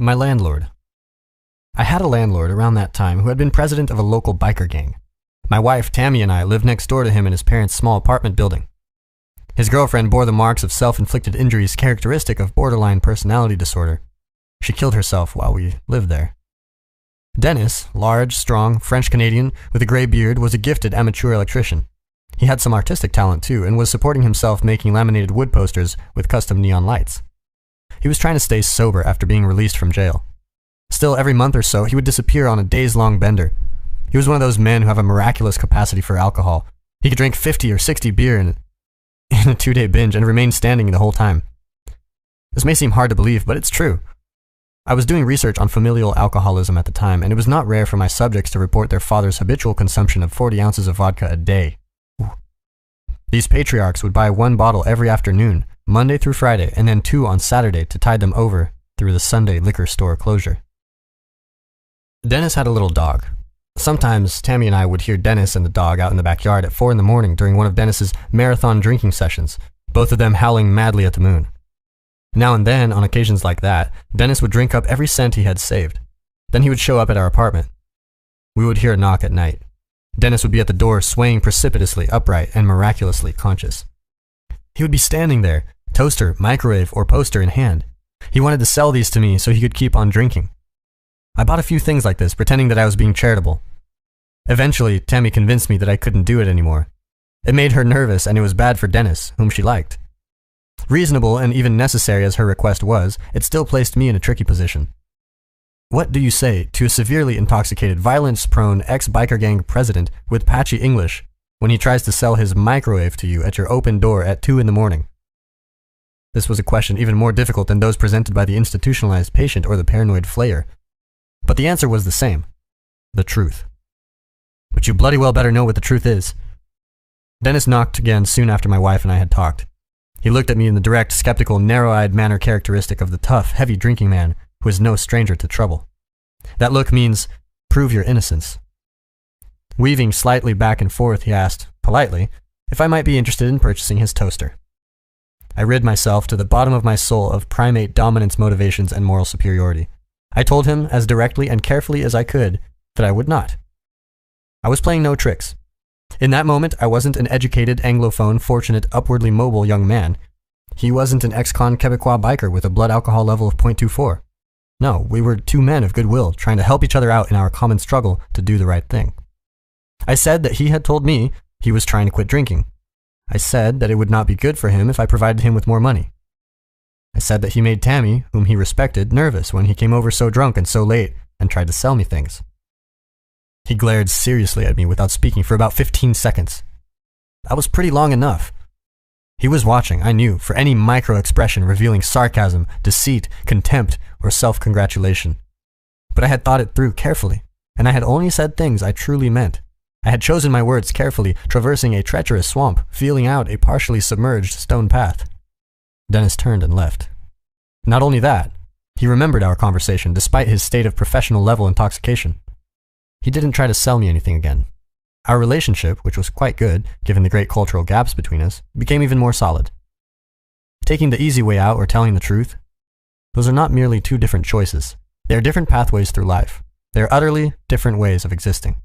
My landlord. I had a landlord around that time who had been president of a local biker gang. My wife, Tammy, and I lived next door to him in his parents' small apartment building. His girlfriend bore the marks of self-inflicted injuries characteristic of borderline personality disorder. She killed herself while we lived there. Dennis, large, strong, French-Canadian, with a gray beard, was a gifted amateur electrician. He had some artistic talent too, and was supporting himself making laminated wood posters with custom neon lights. He was trying to stay sober after being released from jail. Still, every month or so, he would disappear on a days-long bender. He was one of those men who have a miraculous capacity for alcohol. He could drink 50 or 60 beer in a 2-day binge and remain standing the whole time. This may seem hard to believe, but it's true. I was doing research on familial alcoholism at the time, and it was not rare for my subjects to report their father's habitual consumption of 40 ounces of vodka a day. Ooh. These patriarchs would buy 1 bottle every afternoon, Monday through Friday, and then 2 on Saturday to tide them over through the Sunday liquor store closure. Dennis had a little dog. Sometimes Tammy and I would hear Dennis and the dog out in the backyard at 4 a.m. during one of Dennis's marathon drinking sessions, both of them howling madly at the moon. Now and then, on occasions like that, Dennis would drink up every cent he had saved. Then he would show up at our apartment. We would hear a knock at night. Dennis would be at the door, swaying precipitously upright and miraculously conscious. He would be standing there, toaster, microwave, or poster in hand. He wanted to sell these to me so he could keep on drinking. I bought a few things like this, pretending that I was being charitable. Eventually, Tammy convinced me that I couldn't do it anymore. It made her nervous, and it was bad for Dennis, whom she liked. Reasonable and even necessary as her request was, it still placed me in a tricky position. What do you say to a severely intoxicated, violence-prone ex-biker gang president with patchy English when he tries to sell his microwave to you at your open door at 2 a.m? This was a question even more difficult than those presented by the institutionalized patient or the paranoid flayer. But the answer was the same. The truth. But you bloody well better know what the truth is. Dennis knocked again soon after my wife and I had talked. He looked at me in the direct, skeptical, narrow-eyed manner characteristic of the tough, heavy drinking man who is no stranger to trouble. That look means, prove your innocence. Weaving slightly back and forth, he asked, politely, if I might be interested in purchasing his toaster. I rid myself to the bottom of my soul of primate dominance motivations and moral superiority. I told him, as directly and carefully as I could, that I would not. I was playing no tricks. In that moment, I wasn't an educated, anglophone, fortunate, upwardly mobile young man. He wasn't an ex-con Quebecois biker with a blood alcohol level of 0.24. No, we were 2 men of goodwill, trying to help each other out in our common struggle to do the right thing. I said that he had told me he was trying to quit drinking. I said that it would not be good for him if I provided him with more money. I said that he made Tammy, whom he respected, nervous when he came over so drunk and so late and tried to sell me things. He glared seriously at me without speaking for about 15 seconds. That was pretty long enough. He was watching, I knew, for any micro-expression revealing sarcasm, deceit, contempt, or self-congratulation. But I had thought it through carefully, and I had only said things I truly meant. I had chosen my words carefully, traversing a treacherous swamp, feeling out a partially submerged stone path. Dennis turned and left. Not only that, he remembered our conversation despite his state of professional level intoxication. He didn't try to sell me anything again. Our relationship, which was quite good, given the great cultural gaps between us, became even more solid. Taking the easy way out or telling the truth, those are not merely 2 different choices. They are different pathways through life. They are utterly different ways of existing.